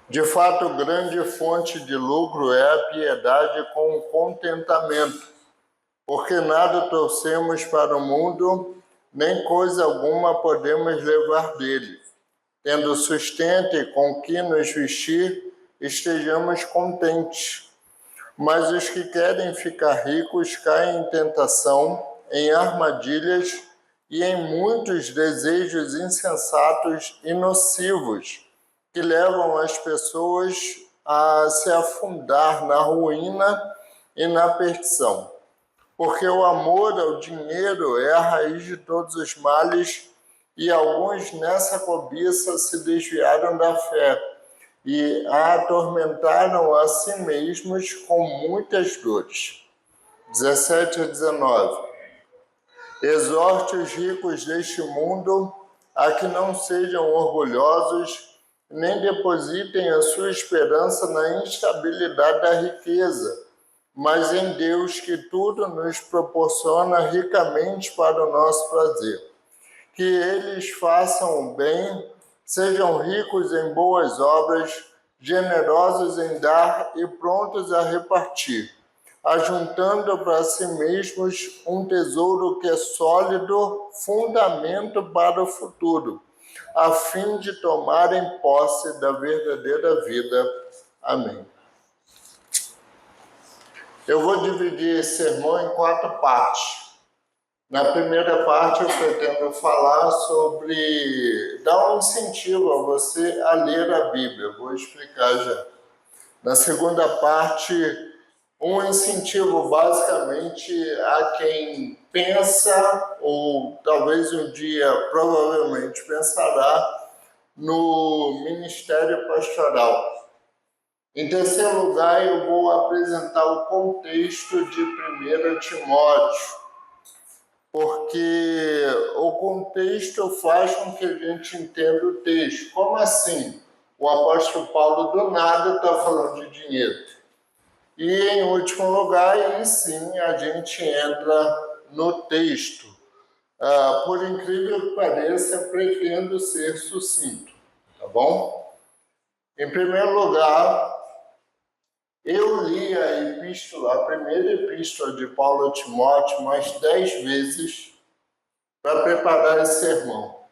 De fato, grande fonte de lucro é a piedade com o contentamento, porque nada trouxemos para o mundo, nem coisa alguma podemos levar dele. Tendo sustento e com que nos vestir, estejamos contentes. Mas os que querem ficar ricos caem em tentação, em armadilhas e em muitos desejos insensatos e nocivos, que levam as pessoas a se afundar na ruína e na perdição. Porque o amor ao dinheiro é a raiz de todos os males, e alguns nessa cobiça se desviaram da fé e a atormentaram a si mesmos com muitas dores. 17 a 19. Exorte os ricos deste mundo a que não sejam orgulhosos, nem depositem a sua esperança na instabilidade da riqueza, mas em Deus, que tudo nos proporciona ricamente para o nosso prazer. Que eles façam o bem, sejam ricos em boas obras, generosos em dar e prontos a repartir, ajuntando para si mesmos um tesouro que é sólido, fundamento para o futuro, a fim de tomarem posse da verdadeira vida. Amém. Eu vou dividir esse sermão em 4 partes. Na primeira parte eu pretendo falar sobre dar um incentivo a você a ler a Bíblia. Vou explicar já. Na segunda parte, um incentivo basicamente a quem pensa, ou talvez um dia provavelmente pensará, no ministério pastoral. Em terceiro lugar, eu vou apresentar o contexto de 1 Timóteo, porque o contexto faz com que a gente entenda o texto. Como assim? O apóstolo Paulo do nada está falando de dinheiro. E em último lugar, aí sim, a gente entra no texto. Por incrível que pareça, pretendo ser sucinto, tá bom? Em primeiro lugar, eu li a primeira epístola de Paulo a Timóteo mais 10 vezes para preparar esse sermão.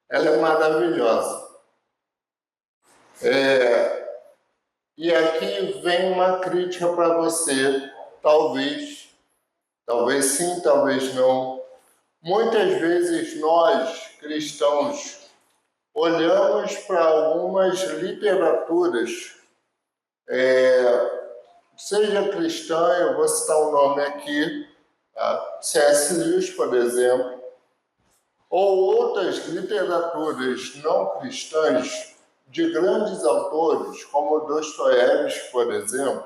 Ela é maravilhosa. E aqui vem uma crítica para você, talvez sim, talvez não. Muitas vezes nós, cristãos, olhamos para algumas literaturas, seja cristã, eu vou citar um nome aqui, tá? C.S. Lewis, por exemplo, ou outras literaturas não cristãs de grandes autores, como Dostoiévski, por exemplo,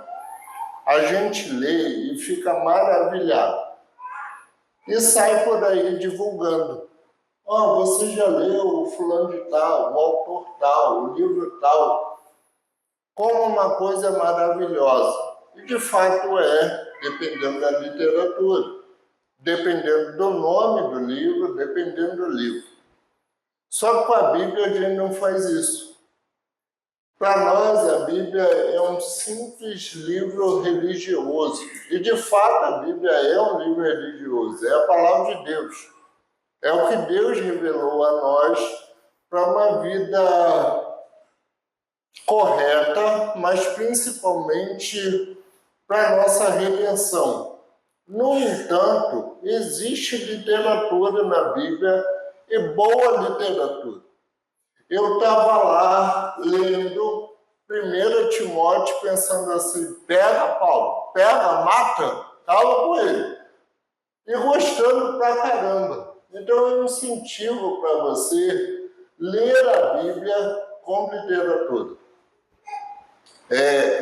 a gente lê e fica maravilhado. E sai por aí divulgando. Você já leu o fulano de tal, o autor tal, o livro tal, como uma coisa maravilhosa. E de fato dependendo da literatura, dependendo do nome do livro, dependendo do livro. Só que com a Bíblia a gente não faz isso. Para nós, a Bíblia é um simples livro religioso. E, de fato, a Bíblia é um livro religioso. É a palavra de Deus. É o que Deus revelou a nós para uma vida correta, mas principalmente para a nossa redenção. No entanto, existe literatura na Bíblia, e boa literatura. Eu estava lá lendo 1 Timóteo pensando assim, pega Paulo, pega, mata, cala com ele. E gostando pra caramba. Então eu incentivo para você ler a Bíblia com literatura.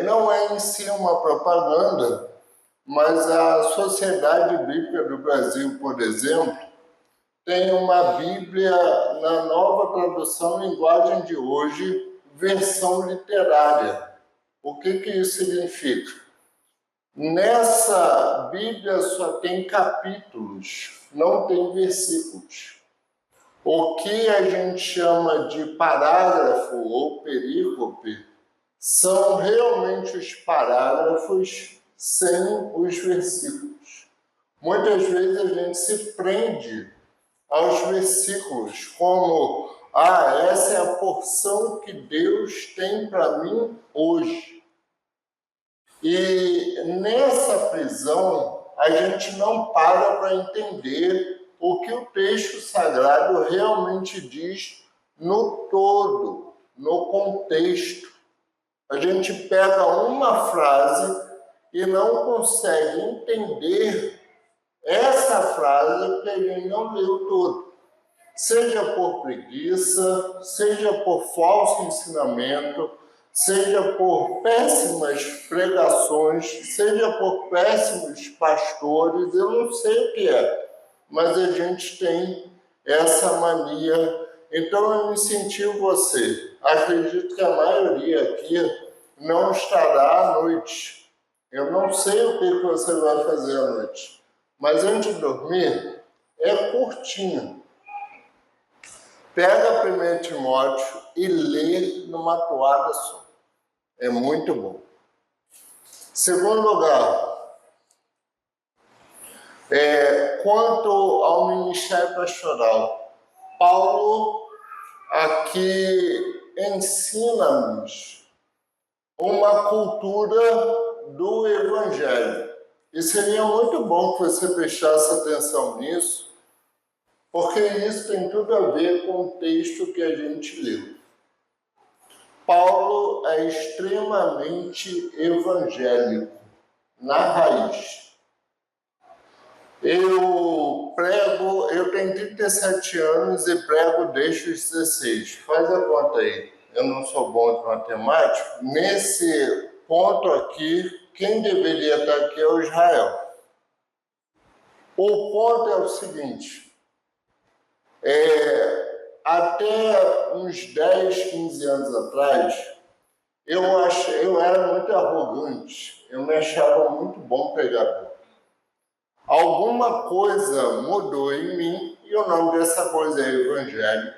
Não é em si uma propaganda, mas a Sociedade Bíblica do Brasil, por exemplo, tem uma Bíblia na nova tradução linguagem de hoje, versão literária. O que isso significa? Nessa Bíblia só tem capítulos, não tem versículos. O que a gente chama de parágrafo ou perícope são realmente os parágrafos sem os versículos. Muitas vezes a gente se prende aos versículos, como, essa é a porção que Deus tem para mim hoje. E nessa prisão, a gente não para entender o que o texto sagrado realmente diz no todo, no contexto. A gente pega uma frase e não consegue entender essa frase porque a gente não leu todo. Seja por preguiça, seja por falso ensinamento, seja por péssimas pregações, seja por péssimos pastores, eu não sei o que é, mas a gente tem essa mania. Então eu incentivo você, acredito que a maioria aqui não estará à noite. Eu não sei o que você vai fazer à noite, mas antes de dormir, é curtinho. Pega 1 Timóteo e lê numa toada só. É muito bom. Segundo lugar, quanto ao ministério pastoral, Paulo aqui ensina-nos uma cultura do Evangelho. E seria muito bom que você prestasse atenção nisso, porque isso tem tudo a ver com o texto que a gente leu. Paulo é extremamente evangélico, na raiz. Eu tenho 37 anos e prego desde os 16. Faz a conta aí. Eu não sou bom de matemática. Nesse ponto aqui, quem deveria estar aqui é o Israel. O ponto é o seguinte. Até uns 10, 15 anos atrás, eu era muito arrogante. Eu me achava muito bom pregador. Alguma coisa mudou em mim e o nome dessa coisa é Evangelho.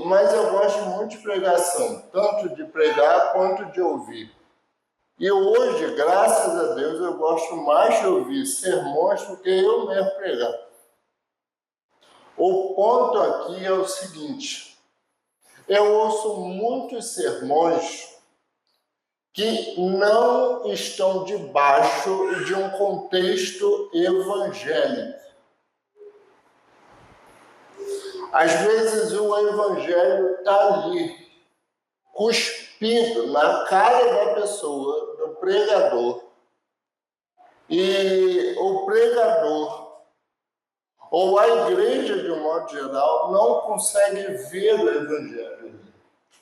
Mas eu gosto muito de pregação, tanto de pregar quanto de ouvir. E hoje, graças a Deus, eu gosto mais de ouvir sermões do que eu mesmo pregar. O ponto aqui é o seguinte: eu ouço muitos sermões que não estão debaixo de um contexto evangélico. Às vezes o evangelho está ali, cuspido na cara da pessoa, do pregador, e o pregador ou a igreja, de um modo geral, não consegue ver o evangelho.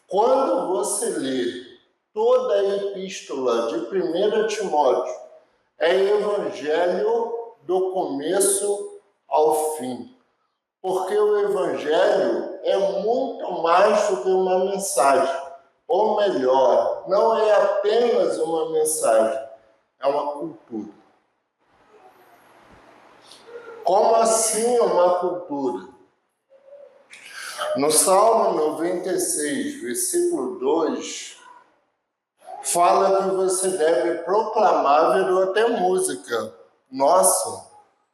Quando você lê toda a epístola de 1 Timóteo, é evangelho do começo ao fim. Porque o evangelho é muito mais do que uma mensagem. Ou melhor, não é apenas uma mensagem, é uma cultura. Como assim uma cultura? No Salmo 96, versículo 2, fala que você deve proclamar, virou até música. Nossa,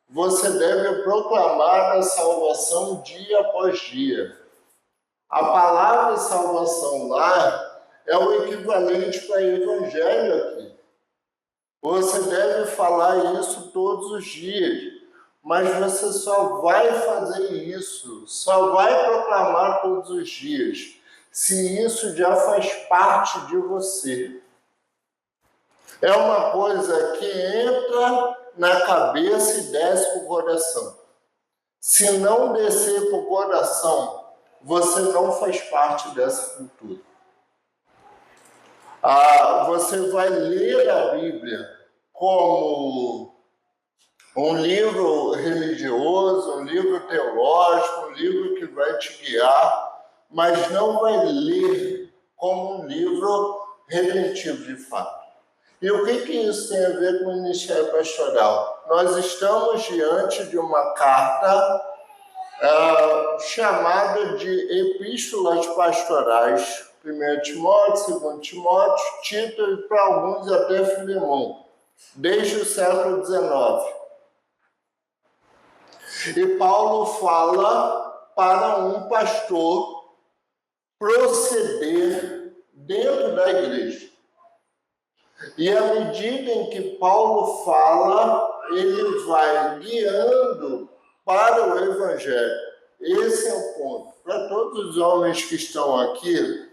você deve proclamar a salvação dia após dia. A palavra salvação lá é o equivalente para evangelho aqui. Você deve falar isso todos os dias. Mas você só vai fazer isso, só vai proclamar todos os dias, se isso já faz parte de você. É uma coisa que entra na cabeça e desce para o coração. Se não descer para o coração, você não faz parte dessa cultura. Você vai ler a Bíblia como um livro religioso, um livro teológico, um livro que vai te guiar, mas não vai ler como um livro redentivo de fato. E o que isso tem a ver com o ministério pastoral? Nós estamos diante de uma carta chamada de Epístolas Pastorais, 1 Timóteo, 2 Timóteo, Tito e para alguns até Filemão, desde o século XIX. E Paulo fala para um pastor proceder dentro da igreja. E à medida em que Paulo fala, ele vai guiando para o Evangelho. Esse é o ponto. Para todos os homens que estão aqui,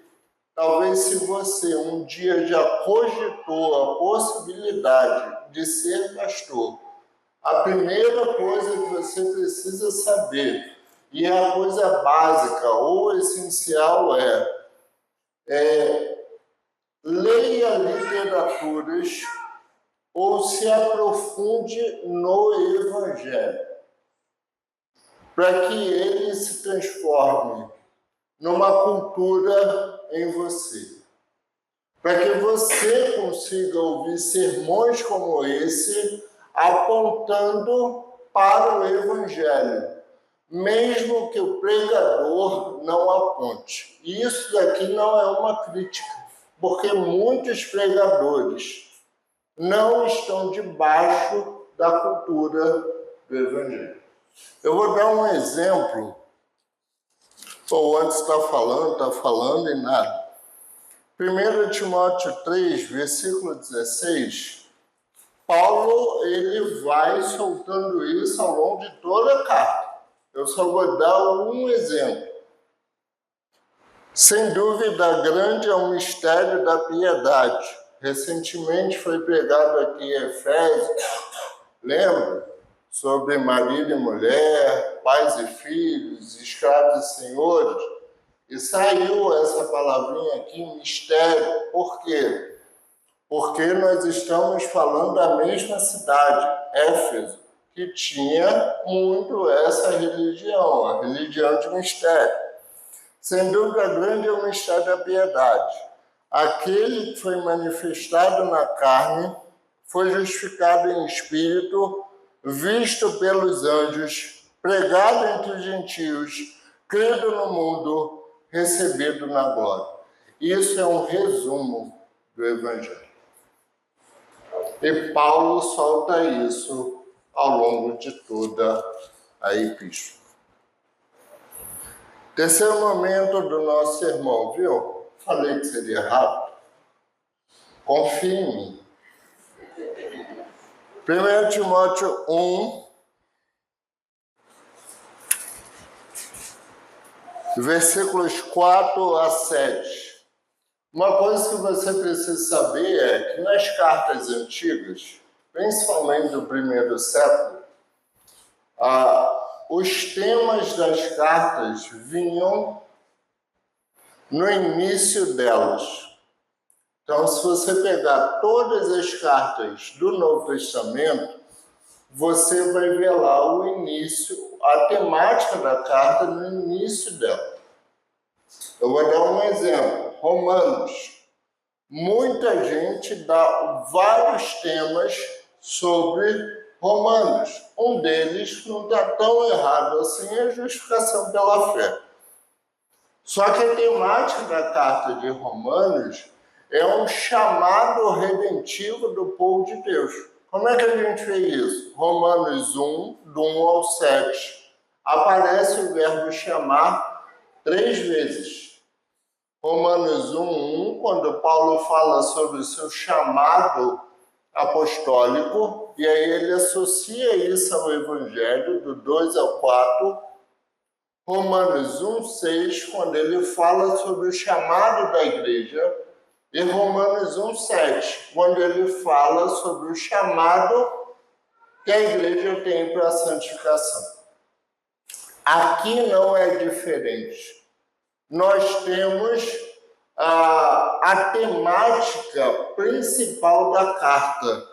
talvez se você um dia já cogitou a possibilidade de ser pastor, a primeira coisa que você precisa saber, e a coisa básica ou essencial leia literaturas ou se aprofunde no Evangelho, para que ele se transforme numa cultura em você. Para que você consiga ouvir sermões como esse, apontando para o Evangelho, mesmo que o pregador não aponte. Isso daqui não é uma crítica, porque muitos pregadores não estão debaixo da cultura do Evangelho. Eu vou dar um exemplo. Ou antes está falando e nada. 1 Timóteo 3, versículo 16, Paulo ele vai soltando isso ao longo de toda a carta. Eu só vou dar um exemplo. Sem dúvida, grande é o mistério da piedade. Recentemente foi pregado aqui em Efésios, lembra? Sobre marido e mulher, pais e filhos, escravos e senhores. E saiu essa palavrinha aqui, mistério. Por quê? Porque nós estamos falando da mesma cidade, Éfeso, que tinha muito essa religião, a religião de mistério. Sem dúvida grande é o mistério da piedade. Aquele que foi manifestado na carne foi justificado em espírito, visto pelos anjos, pregado entre os gentios, crido no mundo, recebido na glória. Isso é um resumo do Evangelho. E Paulo solta isso ao longo de toda a epístola. Terceiro momento do nosso sermão, viu? Falei que seria rápido. Confie em mim. 1 Timóteo 1, versículos 4 a 7. Uma coisa que você precisa saber é que nas cartas antigas, principalmente do primeiro século, os temas das cartas vinham no início delas. Então, se você pegar todas as cartas do Novo Testamento, você vai ver lá o início, a temática da carta no início dela. Eu vou dar um exemplo. Romanos. Muita gente dá vários temas sobre Romanos. Um deles não está tão errado assim, é a justificação pela fé. Só que a temática da carta de Romanos é um chamado redentivo do povo de Deus. Como é que a gente vê isso? Romanos 1, do 1 ao 7. Aparece o verbo chamar 3 vezes. Romanos 1, quando Paulo fala sobre o seu chamado apostólico, e aí ele associa isso ao Evangelho, do 2 ao 4. Romanos 1,6, quando ele fala sobre o chamado da igreja, e Romanos 1,7, quando ele fala sobre o chamado que a igreja tem para a santificação. Aqui não é diferente. Nós temos a temática principal da carta.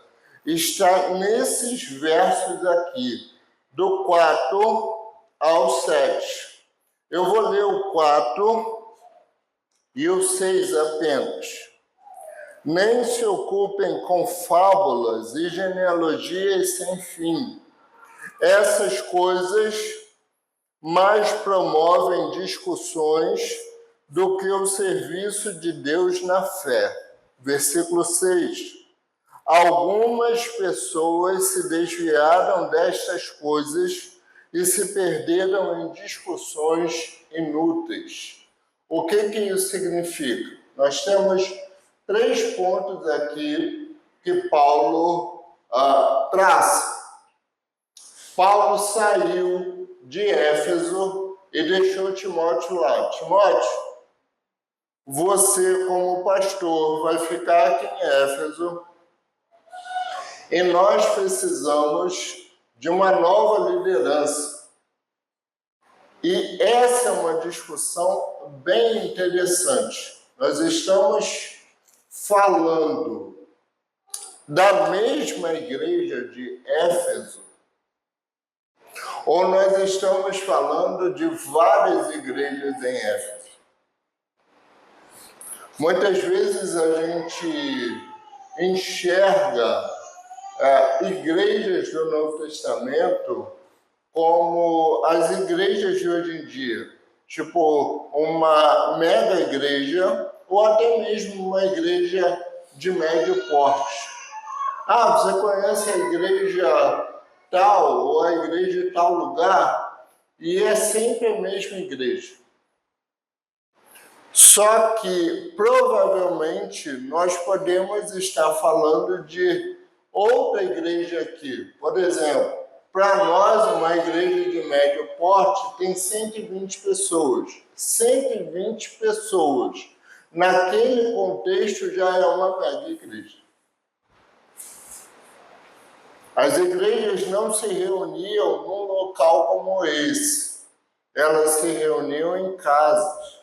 Está nesses versos aqui, do 4 ao 7. Eu vou ler o 4 e o 6 apenas. Nem se ocupem com fábulas e genealogias sem fim. Essas coisas mais promovem discussões do que o serviço de Deus na fé. Versículo 6. Algumas pessoas se desviaram destas coisas e se perderam em discussões inúteis. O que isso significa? Nós temos 3 pontos aqui que Paulo traça. Paulo saiu de Éfeso e deixou Timóteo lá. Timóteo, você como pastor vai ficar aqui em Éfeso e nós precisamos de uma nova liderança. E essa é uma discussão bem interessante. Nós estamos falando da mesma igreja de Éfeso, ou nós estamos falando de várias igrejas em Éfeso? Muitas vezes a gente enxerga igrejas do Novo Testamento como as igrejas de hoje em dia, tipo uma mega igreja ou até mesmo uma igreja de médio porte. Você conhece a igreja tal ou a igreja de tal lugar? E é sempre a mesma igreja. Só que provavelmente nós podemos estar falando de outra igreja aqui. Por exemplo, para nós, uma igreja de médio porte tem 120 pessoas. 120 pessoas. Naquele contexto já é uma mega igreja. As igrejas não se reuniam num local como esse. Elas se reuniam em casas.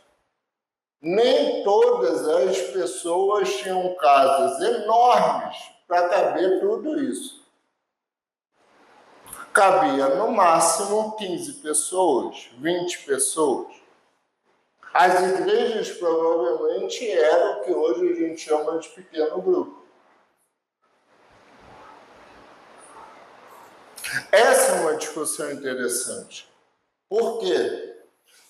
Nem todas as pessoas tinham casas enormes para caber tudo isso. Cabia no máximo 15 pessoas, 20 pessoas. As igrejas provavelmente eram o que hoje a gente chama de pequeno grupo. Essa é uma discussão interessante. Por quê?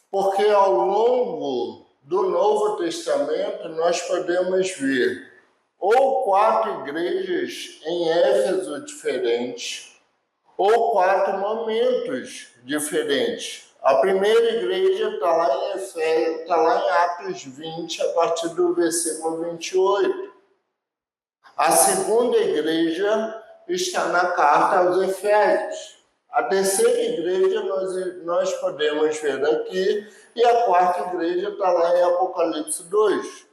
Porque ao longo do Novo Testamento nós podemos ver ou 4 igrejas em Éfeso diferentes, ou 4 momentos diferentes. A primeira igreja está lá em Efésios, está lá em Atos 20, a partir do versículo 28. A segunda igreja está na carta aos Efésios. A terceira igreja nós podemos ver aqui, e a quarta igreja está lá em Apocalipse 2.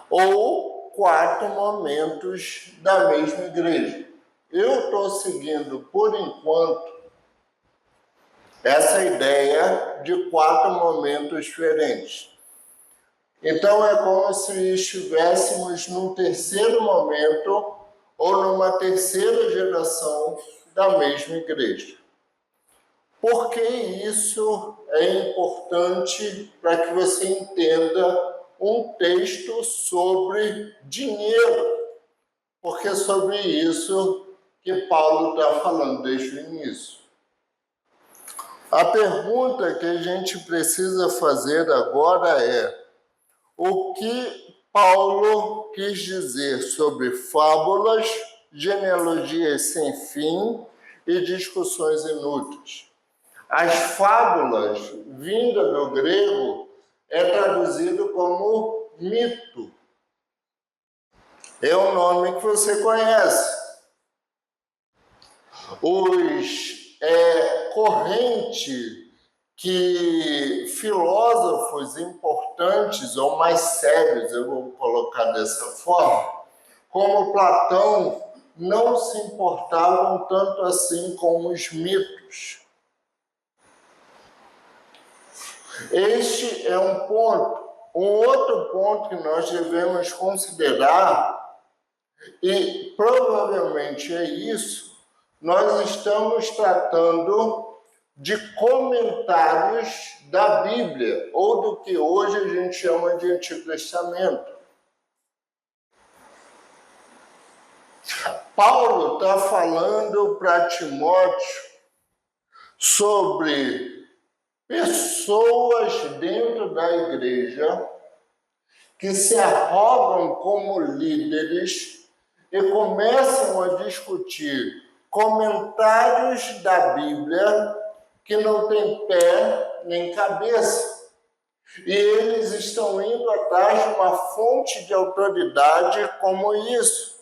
Ou 4 momentos da mesma igreja. Eu estou seguindo, por enquanto, essa ideia de 4 momentos diferentes. Então é como se estivéssemos num terceiro momento ou numa terceira geração da mesma igreja. Por que isso é importante para que você entenda um texto sobre dinheiro? Porque é sobre isso que Paulo está falando desde o início. A pergunta que a gente precisa fazer agora é: o que Paulo quis dizer sobre fábulas, genealogias sem fim e discussões inúteis? As fábulas, vinda do grego, é traduzido como mito. É um nome que você conhece. Corrente que filósofos importantes ou mais sérios, eu vou colocar dessa forma, como Platão, não se importavam tanto assim com os mitos. Este é um ponto. Um outro ponto que nós devemos considerar, e provavelmente é isso, nós estamos tratando de comentários da Bíblia, ou do que hoje a gente chama de Antigo Testamento. Paulo está falando para Timóteo sobre pessoas dentro da igreja que se arrogam como líderes e começam a discutir comentários da Bíblia que não tem pé nem cabeça. E eles estão indo atrás de uma fonte de autoridade como isso.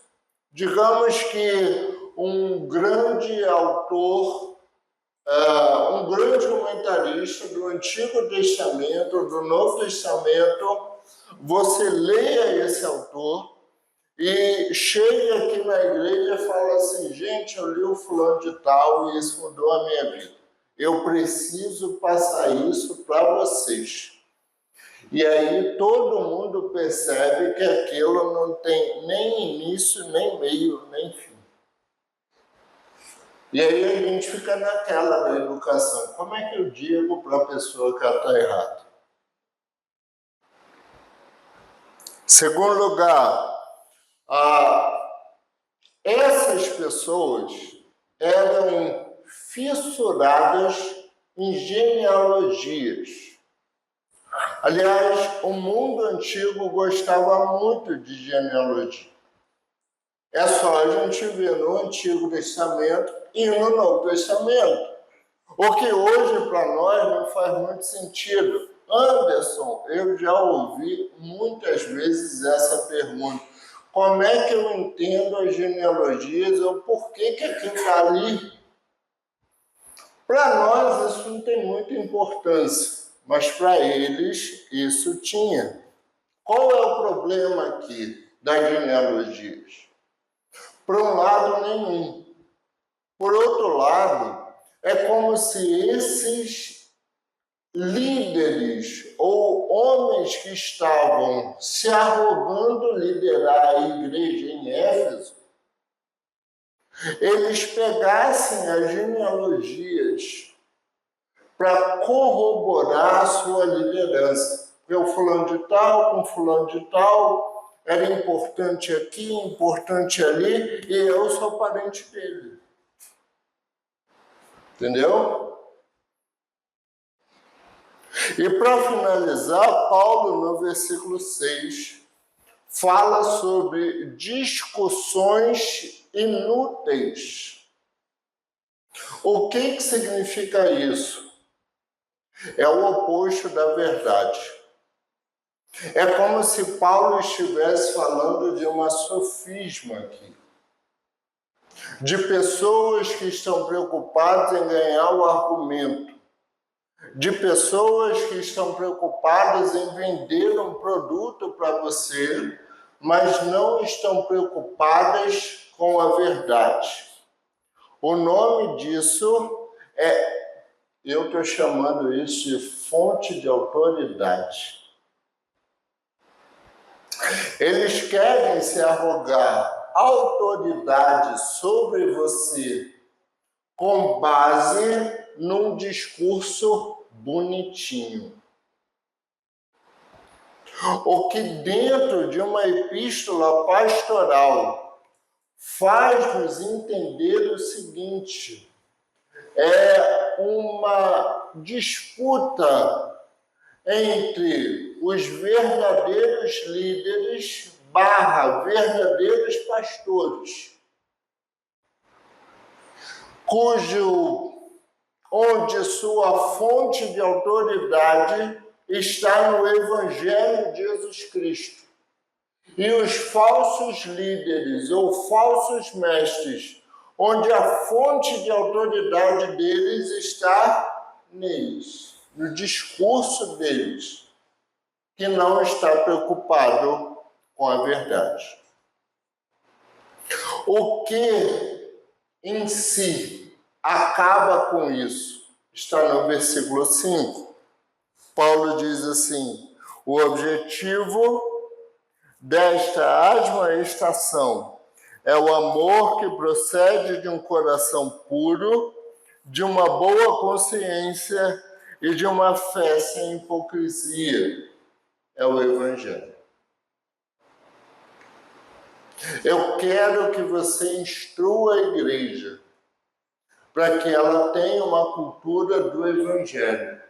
Digamos que um grande autor, um grande comentarista do Antigo Testamento, do Novo Testamento, você leia esse autor e chega aqui na igreja e fala assim: gente, eu li o fulano de tal e isso mudou a minha vida. Eu preciso passar isso para vocês. E aí todo mundo percebe que aquilo não tem nem início, nem meio, nem fim. E aí a gente fica naquela da educação. Como é que eu digo para a pessoa que ela está errada? Segundo lugar, essas pessoas eram fissuradas em genealogias. Aliás, o mundo antigo gostava muito de genealogia. É só a gente ver no Antigo Testamento e no Novo Testamento. O que hoje para nós não faz muito sentido. Anderson, eu já ouvi muitas vezes essa pergunta. Como é que eu entendo as genealogias ou por que aquilo está ali? Para nós isso não tem muita importância, mas para eles isso tinha. Qual é o problema aqui das genealogias? Por um lado, nenhum. Por outro lado, é como se esses líderes ou homens que estavam se arrogando liderar a igreja em Éfeso, eles pegassem as genealogias para corroborar a sua liderança. Porque o fulano de tal, com fulano de tal, era importante aqui, importante ali, e eu sou parente dele. Entendeu? E para finalizar, Paulo, no versículo 6, fala sobre discussões inúteis. O que significa isso? É o oposto da verdade. É como se Paulo estivesse falando de uma sofisma aqui. De pessoas que estão preocupadas em ganhar o argumento. De pessoas que estão preocupadas em vender um produto para você, mas não estão preocupadas com a verdade. O nome disso eu estou chamando isso de fonte de autoridade. Eles querem se arrogar autoridade sobre você com base num discurso bonitinho. O que dentro de uma epístola pastoral faz-nos entender o seguinte: é uma disputa entre os verdadeiros líderes / verdadeiros pastores, onde sua fonte de autoridade está no Evangelho de Jesus Cristo. E os falsos líderes ou falsos mestres, onde a fonte de autoridade deles está neles, no discurso deles, que não está preocupado com a verdade. O que em si acaba com isso está no versículo 5. Paulo diz assim: o objetivo desta admoestação é o amor que procede de um coração puro, de uma boa consciência e de uma fé sem hipocrisia. É o Evangelho. Eu quero que você instrua a igreja para que ela tenha uma cultura do Evangelho.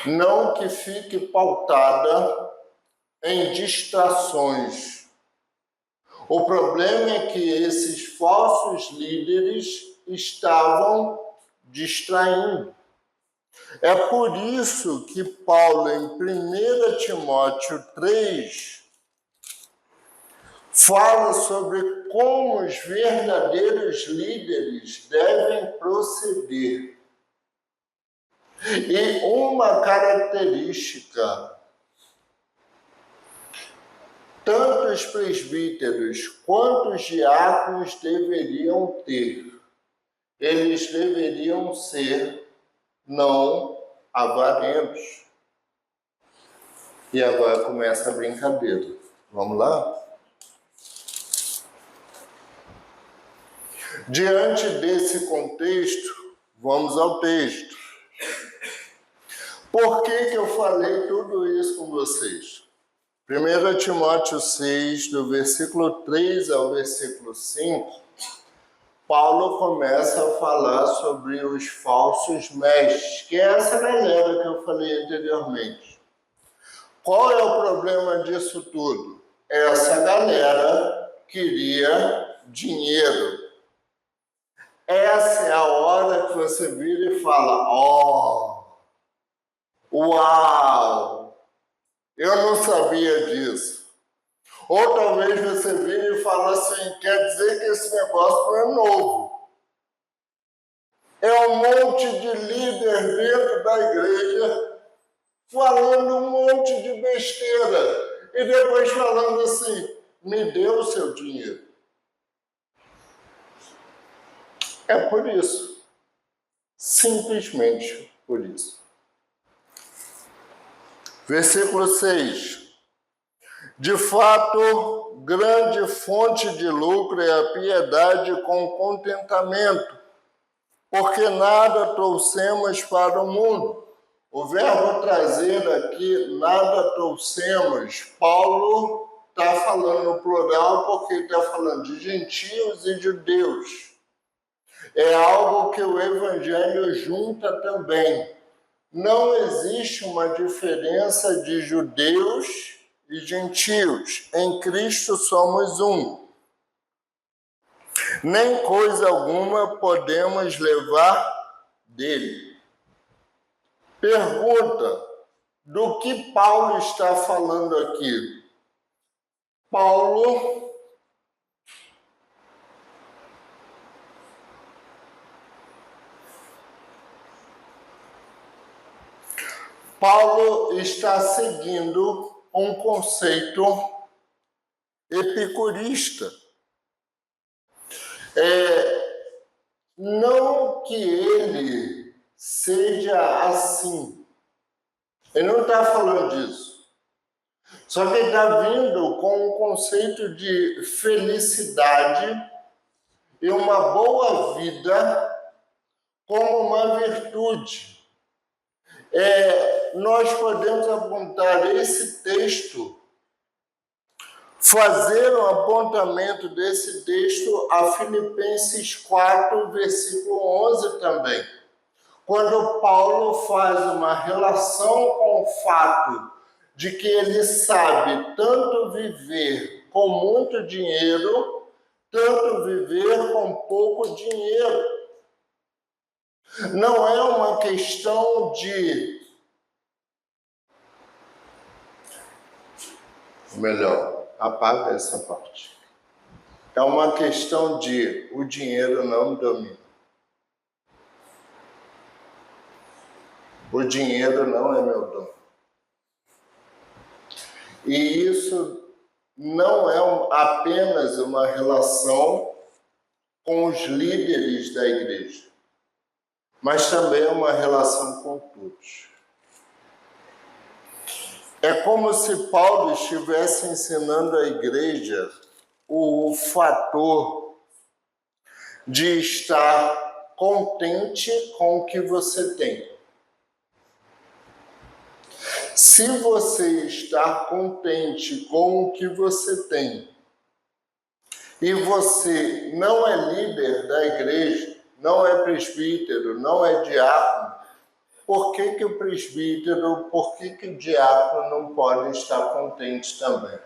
não que fique pautada em distrações. O problema é que esses falsos líderes estavam distraindo. É por isso que Paulo, em 1 Timóteo 3, fala sobre como os verdadeiros líderes devem proceder. E uma característica, tanto os presbíteros quanto os diáconos deveriam ter. Eles deveriam ser não avarentos. E agora começa a brincadeira. Vamos lá? Diante desse contexto, vamos ao texto. Por que eu falei tudo isso com vocês? 1 Timóteo 6, do versículo 3 ao versículo 5, Paulo começa a falar sobre os falsos mestres, que é essa galera que eu falei anteriormente. Qual é o problema disso tudo? Essa galera queria dinheiro. Essa é a hora que você vira e fala, uau, eu não sabia disso. Ou talvez você vire e fale assim, quer dizer que esse negócio não é novo. É um monte de líder dentro da igreja falando um monte de besteira e depois falando assim, me dê o seu dinheiro. É por isso. Simplesmente por isso. Versículo 6. De fato, grande fonte de lucro é a piedade com contentamento, porque nada trouxemos para o mundo. O verbo trazer aqui, nada trouxemos, Paulo está falando no plural porque está falando de gentios e judeus. É algo que o Evangelho junta também. Não existe uma diferença de judeus e gentios. Em Cristo somos um. Nem coisa alguma podemos levar dele. Pergunta, do que Paulo está falando aqui? Paulo está seguindo um conceito epicurista. Não que ele seja assim. Ele não está falando disso. Só que ele está vindo com um conceito de felicidade e uma boa vida como uma virtude. Nós podemos apontar esse texto, fazer um apontamento desse texto a Filipenses 4, versículo 11 também. Quando Paulo faz uma relação com o fato de que ele sabe tanto viver com muito dinheiro, tanto viver com pouco dinheiro. Não é uma questão de... Melhor, apaga essa parte. É uma questão de o dinheiro não me domina. O dinheiro não é meu dono. E isso não é apenas uma relação com os líderes da igreja, mas também é uma relação com todos. É como se Paulo estivesse ensinando à igreja o fator de estar contente com o que você tem. Se você está contente com o que você tem e você não é líder da igreja, não é presbítero, não é diácono, por que o presbítero, por que o diácono não pode estar contente também?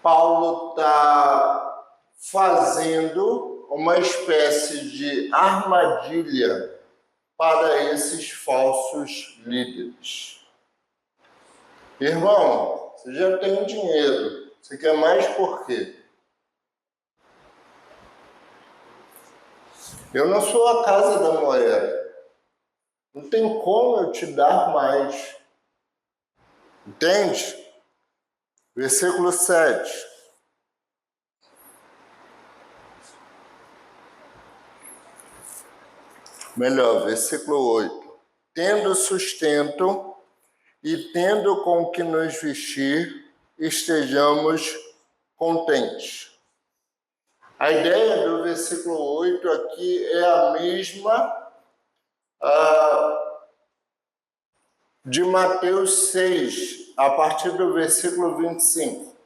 Paulo está fazendo uma espécie de armadilha para esses falsos líderes. Irmão, você já tem dinheiro, você quer mais por quê? Eu não sou a casa da moeda. Não tem como eu te dar mais. Entende? Versículo 7. Melhor, versículo 8. Tendo sustento e tendo com que nos vestir, estejamos contentes. A ideia do versículo 8 aqui é a mesma de Mateus 6, a partir do versículo 25.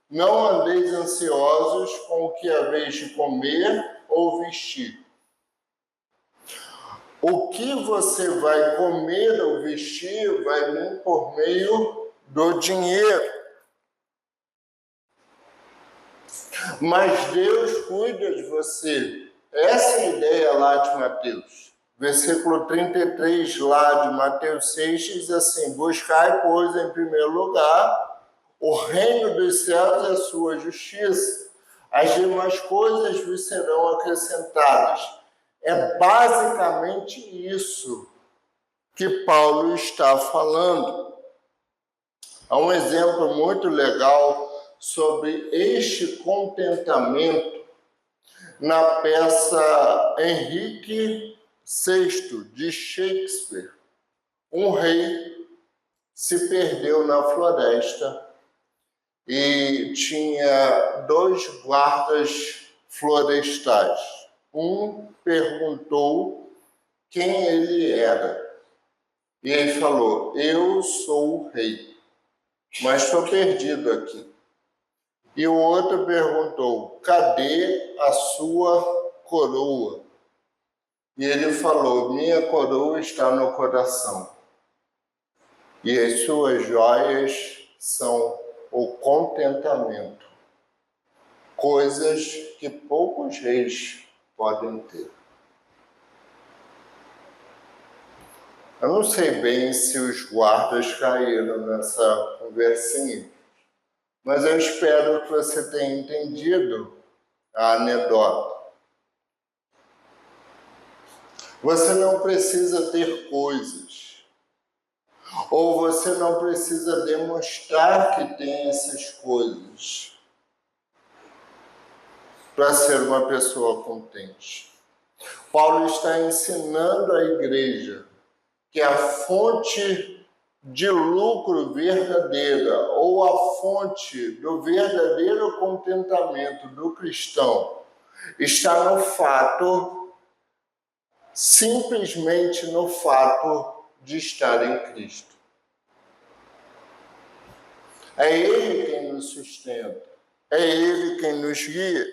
Não andeis ansiosos com o que haveis de comer ou vestir. O que você vai comer ou vestir vai vir por meio do dinheiro. Mas Deus cuida de você. Essa é a ideia lá de Mateus. Versículo 33 lá de Mateus 6 diz assim: buscai, pois, em primeiro lugar o reino dos céus e a sua justiça. As demais coisas vos serão acrescentadas. É basicamente isso que Paulo está falando. Há um exemplo muito legal sobre este contentamento na peça Henrique VI, de Shakespeare. Um rei se perdeu na floresta e tinha 2 guardas florestais. Um perguntou quem ele era. E ele falou: eu sou o rei, mas estou perdido aqui. E o outro perguntou: cadê a sua coroa? E ele falou: minha coroa está no coração. E as suas joias são o contentamento. Coisas que poucos reis podem ter. Eu não sei bem se os guardas caíram nessa conversinha, mas eu espero que você tenha entendido a anedota. Você não precisa ter coisas, ou você não precisa demonstrar que tem essas coisas para ser uma pessoa contente. Paulo está ensinando à igreja que a fonte de lucro verdadeira, ou a fonte do verdadeiro contentamento do cristão, está no fato, simplesmente no fato de estar em Cristo. É Ele quem nos sustenta, é Ele quem nos guia.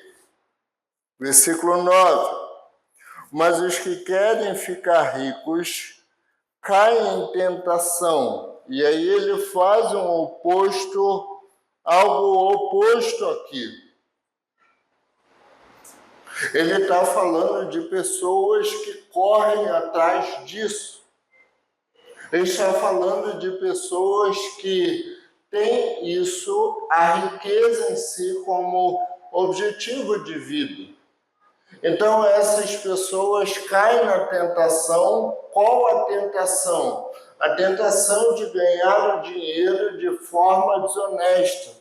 Versículo 9. Mas os que querem ficar ricos caem em tentação. E aí ele faz algo oposto aqui. Ele está falando de pessoas que correm atrás disso. Ele está falando de pessoas que têm isso, a riqueza em si, como objetivo de vida. Então essas pessoas caem na tentação. Qual a tentação? A tentação de ganhar o dinheiro de forma desonesta.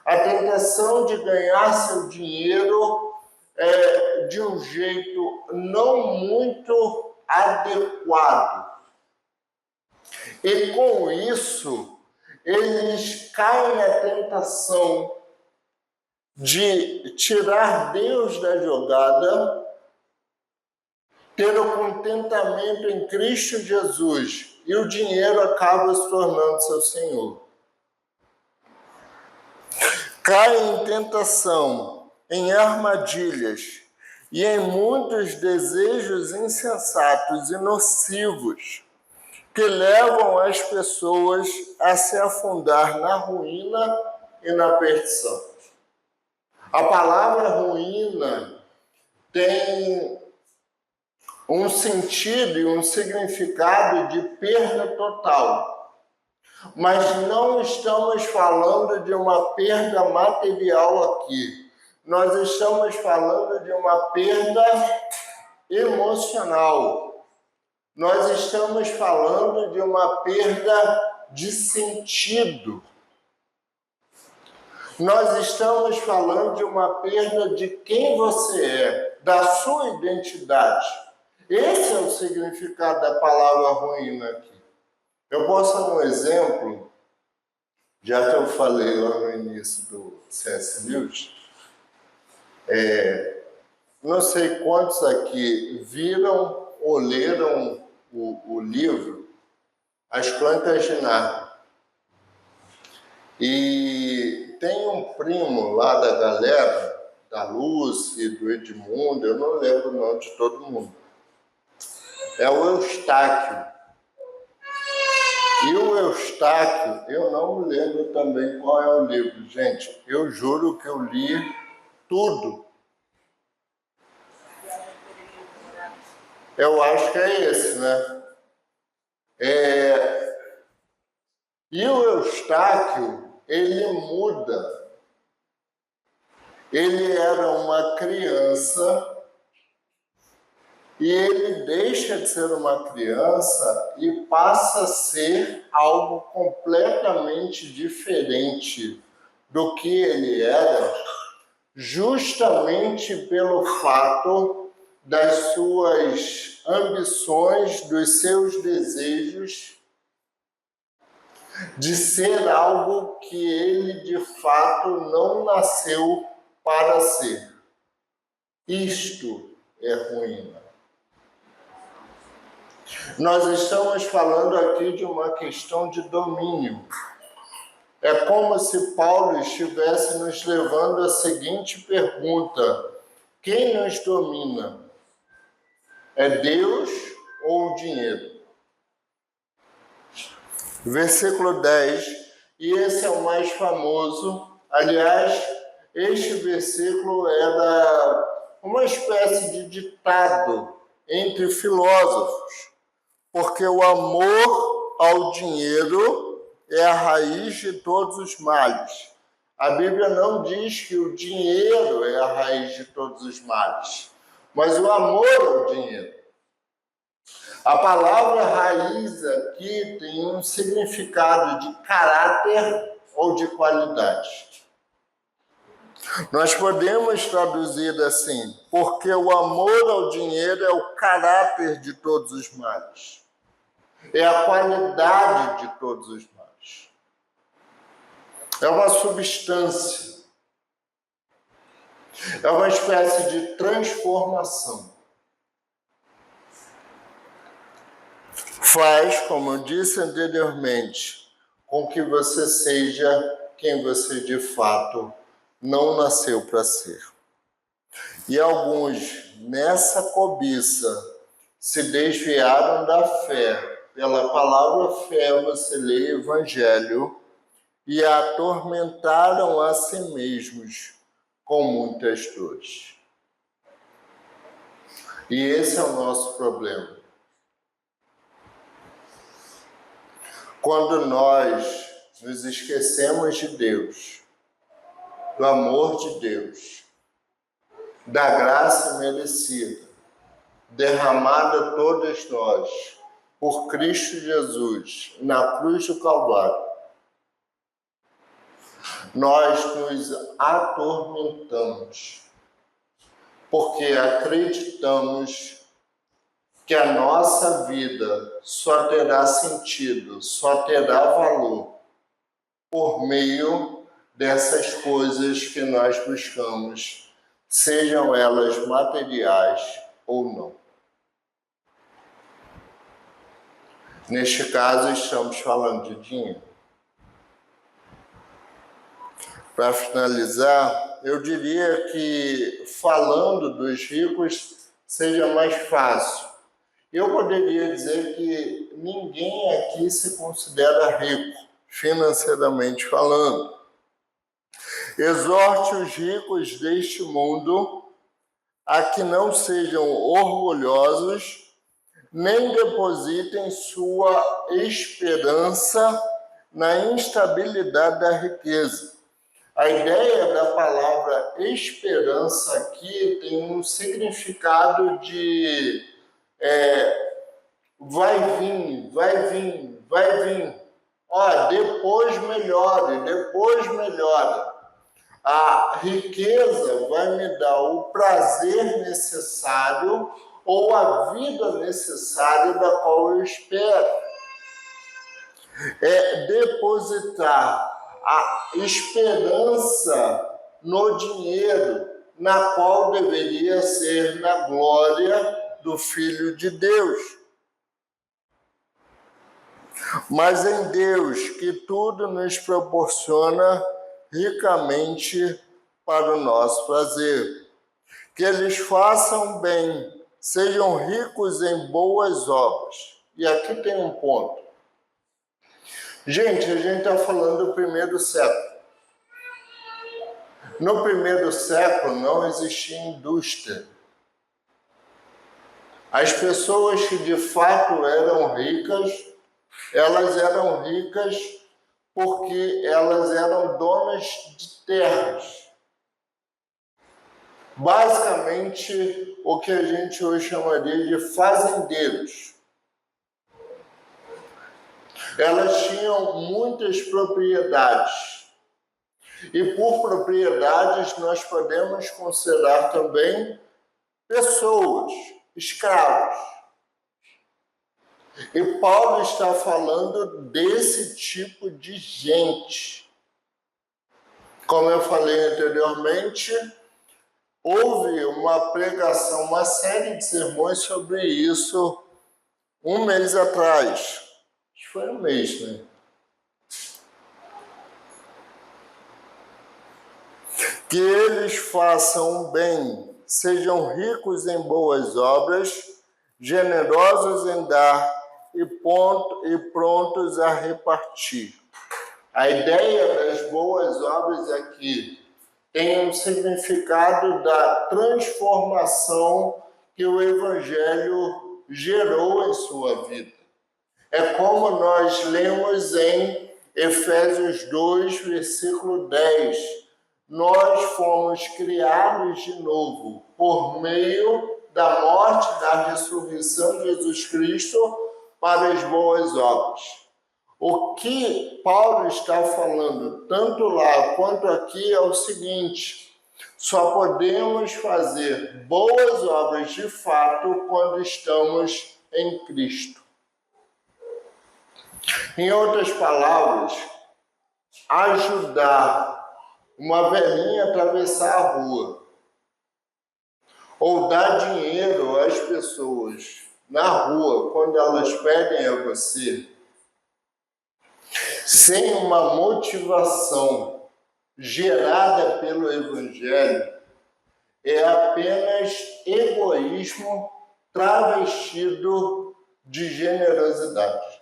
A tentação de ganhar seu dinheiro de um jeito não muito adequado. E com isso, eles caem na tentação de tirar Deus da jogada, ter o contentamento em Cristo Jesus, e o dinheiro acaba se tornando seu senhor. Cai em tentação, em armadilhas e em muitos desejos insensatos e nocivos, que levam as pessoas a se afundar na ruína e na perdição. A palavra ruína tem um sentido e um significado de perda total. Mas não estamos falando de uma perda material aqui. Nós estamos falando de uma perda emocional. Nós estamos falando de uma perda de sentido. Nós estamos falando de uma perda de quem você é, da sua identidade. Esse é o significado da palavra ruína aqui. Eu posso dar um exemplo, já que eu falei lá no início do C.S. Lewis. Não sei quantos aqui viram ou leram o livro As Crônicas de Nárnia. E tem um primo lá da galera, da Lúcia, do Edmundo, eu não lembro o nome de todo mundo. É o Eustáquio. E o Eustáquio, eu não me lembro também qual é o livro. Gente, eu juro que eu li tudo. Eu acho que é esse, né? E o Eustáquio, ele muda. Ele era uma criança e ele deixa de ser uma criança e passa a ser algo completamente diferente do que ele era, justamente pelo fato das suas ambições, dos seus desejos, de ser algo que ele de fato não nasceu para ser. Isto é ruína. Nós estamos falando aqui de uma questão de domínio. É como se Paulo estivesse nos levando à seguinte pergunta: quem nos domina? É Deus ou o dinheiro? Versículo 10, e esse é o mais famoso. Aliás, este versículo era uma espécie de ditado entre filósofos, porque o amor ao dinheiro é a raiz de todos os males. A Bíblia não diz que o dinheiro é a raiz de todos os males, mas o amor ao dinheiro. A palavra raiz aqui tem um significado de caráter ou de qualidade. Nós podemos traduzir assim, porque o amor ao dinheiro é o caráter de todos os males. É a qualidade de todos os males. É uma substância. É uma espécie de transformação. Faz, como eu disse anteriormente, com que você seja quem você de fato não nasceu para ser. E alguns, nessa cobiça, se desviaram da fé. Pela palavra fé, você lê o Evangelho, e atormentaram a si mesmos com muitas dores. E esse é o nosso problema. Quando nós nos esquecemos de Deus, do amor de Deus, da graça merecida, derramada a todos nós, por Cristo Jesus, na cruz do Calvário, nós nos atormentamos, porque acreditamos que a nossa vida só terá sentido, só terá valor por meio dessas coisas que nós buscamos, sejam elas materiais ou não. Neste caso, estamos falando de dinheiro. Para finalizar, eu diria que falando dos ricos seja mais fácil. Eu poderia dizer que ninguém aqui se considera rico, financeiramente falando. Exorte os ricos deste mundo a que não sejam orgulhosos, nem depositem sua esperança na instabilidade da riqueza. A ideia da palavra esperança aqui tem um significado de vai vir, vai vir, vai vir. Ó, depois melhore, depois melhora. A riqueza vai me dar o prazer necessário ou a vida necessária da qual eu espero. É depositar a esperança no dinheiro, na qual deveria ser na glória do Filho de Deus. Mas em Deus, que tudo nos proporciona ricamente para o nosso prazer. Que eles façam bem, sejam ricos em boas obras. E aqui tem um ponto. Gente, a gente está falando do primeiro século. No primeiro século não existia indústria. As pessoas que de fato eram ricas, elas eram ricas porque elas eram donas de terras. Basicamente, o que a gente hoje chamaria de fazendeiros. Elas tinham muitas propriedades. E por propriedades nós podemos considerar também pessoas, escravos. E Paulo está falando desse tipo de gente. Como eu falei anteriormente, houve uma pregação, uma série de sermões sobre isso um mês atrás. Acho que foi um mês, né? Que eles façam bem, sejam ricos em boas obras, generosos em dar e prontos a repartir. A ideia das boas obras aqui tem um significado da transformação que o Evangelho gerou em sua vida. É como nós lemos em Efésios 2, versículo 10. Nós fomos criados de novo por meio da morte e da ressurreição de Jesus Cristo para as boas obras. O que Paulo está falando, tanto lá quanto aqui, é o seguinte: só podemos fazer boas obras de fato quando estamos em Cristo. Em outras palavras, ajudar uma velhinha a atravessar a rua ou dar dinheiro às pessoas na rua quando elas pedem a você, sem uma motivação gerada pelo Evangelho, é apenas egoísmo travestido de generosidade.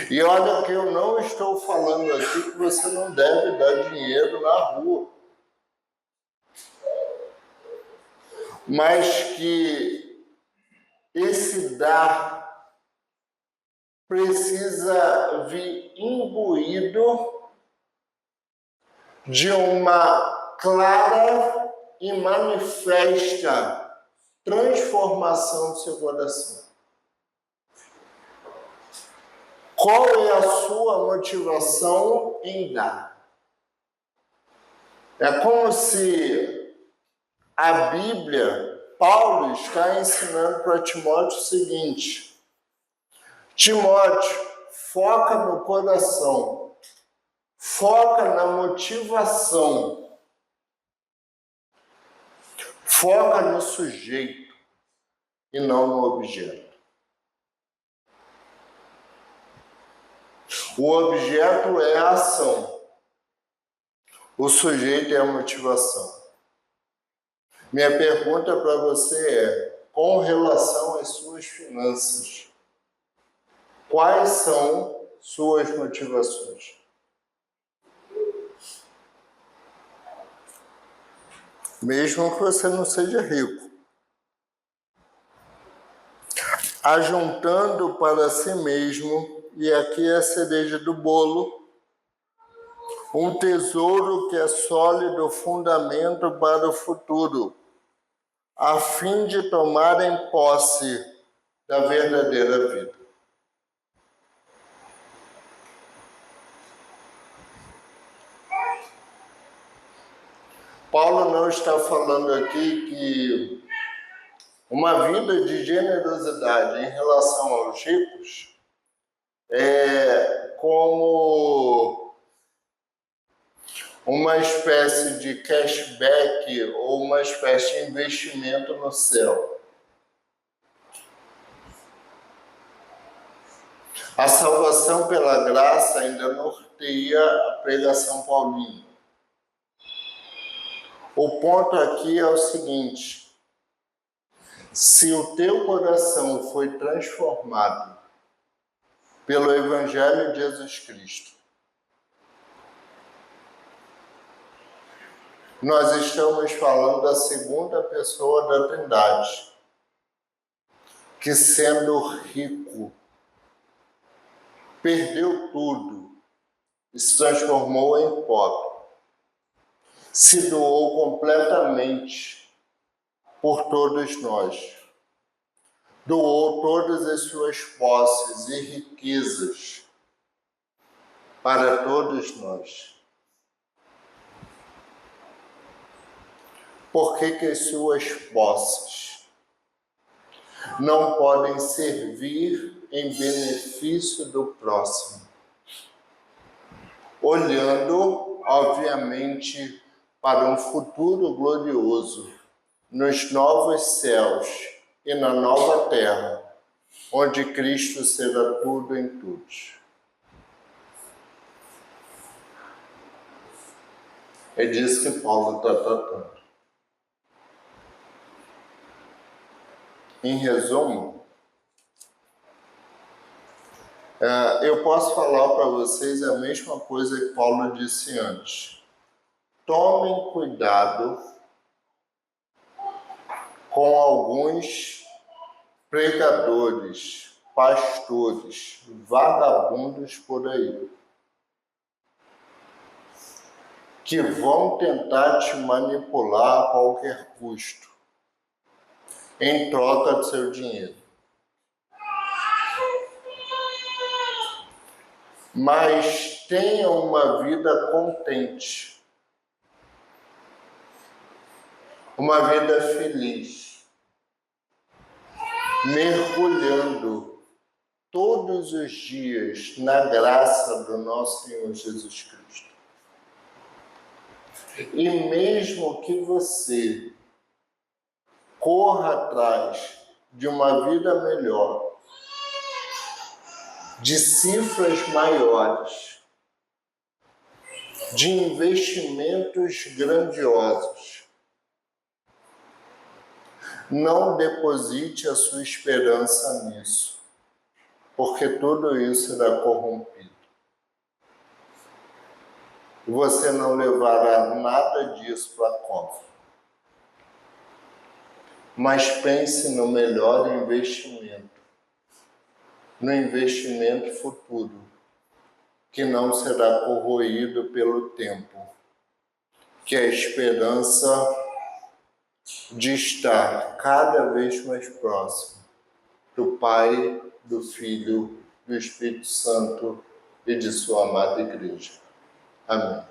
E olha que eu não estou falando aqui que você não deve dar dinheiro na rua, mas que esse dar precisa vir imbuído de uma clara e manifesta transformação do seu coração. Qual é a sua motivação em dar? É como se a Bíblia, Paulo está ensinando para Timóteo o seguinte: Timóteo, foca no coração, foca na motivação, foca no sujeito e não no objeto. O objeto é a ação, o sujeito é a motivação. Minha pergunta para você é, com relação às suas finanças, quais são suas motivações? Mesmo que você não seja rico. Ajuntando para si mesmo, e aqui é a cereja do bolo, um tesouro que é sólido fundamento para o futuro, a fim de tomarem posse da verdadeira vida. Paulo não está falando aqui que uma vida de generosidade em relação aos ricos é como uma espécie de cashback ou uma espécie de investimento no céu. A salvação pela graça ainda norteia a pregação paulina. O ponto aqui é o seguinte: se o teu coração foi transformado pelo Evangelho de Jesus Cristo, nós estamos falando da segunda pessoa da Trindade, que sendo rico, perdeu tudo e se transformou em pobre. Se doou completamente por todos nós. Doou todas as suas posses e riquezas para todos nós. Por que as suas posses não podem servir em benefício do próximo? Olhando, obviamente, para um futuro glorioso, nos novos céus e na nova terra, onde Cristo será tudo em todos. É disso que Paulo está tratando. Em resumo, eu posso falar para vocês a mesma coisa que Paulo disse antes. Tomem cuidado com alguns pregadores, pastores, vagabundos por aí, que vão tentar te manipular a qualquer custo, em troca do seu dinheiro. Mas tenha uma vida contente, uma vida feliz, mergulhando todos os dias na graça do nosso Senhor Jesus Cristo. E mesmo que você corra atrás de uma vida melhor, de cifras maiores, de investimentos grandiosos, não deposite a sua esperança nisso, porque tudo isso será corrompido. Você não levará nada disso para a cova. Mas pense no melhor investimento, no investimento futuro, que não será corroído pelo tempo, que é a esperança de estar cada vez mais próximo do Pai, do Filho, do Espírito Santo e de sua amada Igreja. Amém.